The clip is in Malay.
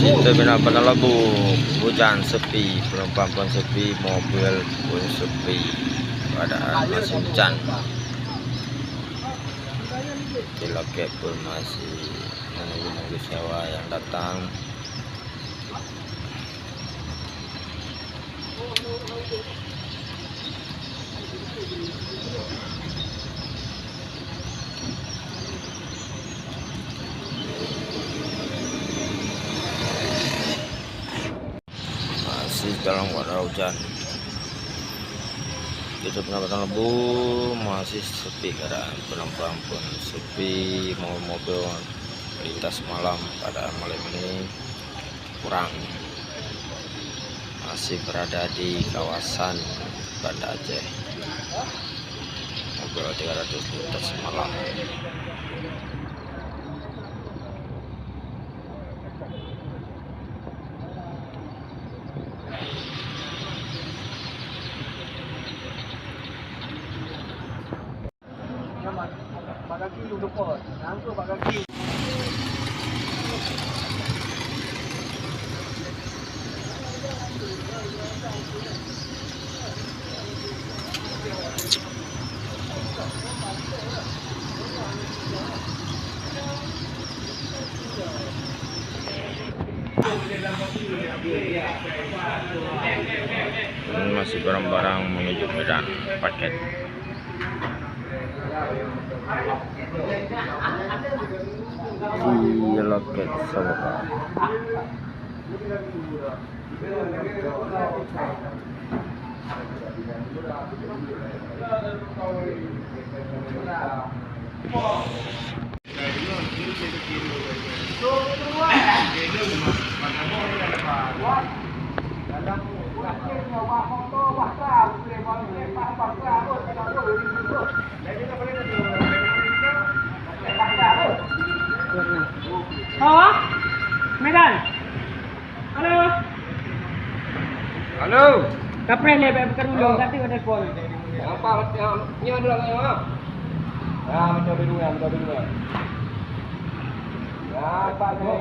masih terbenam labu, hujan sepi, penumpang pun sepi, mobil pun sepi, padahal masih hujan. Di loket pun masih menunggu sewa yang datang. Masih dalam warna hujan. Itu penerbangan lebu masih sepi, keadaan penumpang pun sepi, mobil lintas malam pada malam ini kurang. Masih berada di kawasan Banda Aceh. Mobil 300 lintas malam. Bagaki lu depan. Nampak bagaki. Ini masih barang-barang menuju Medan paket. Di loket Sabah. Halo, Medan. Halo. Halo. Kapren ni bukan ulung tapi ada telefon. Apa ni ada lagi apa? Ya, minta dulu ya, minta dulu ya. Ya, Pak ni.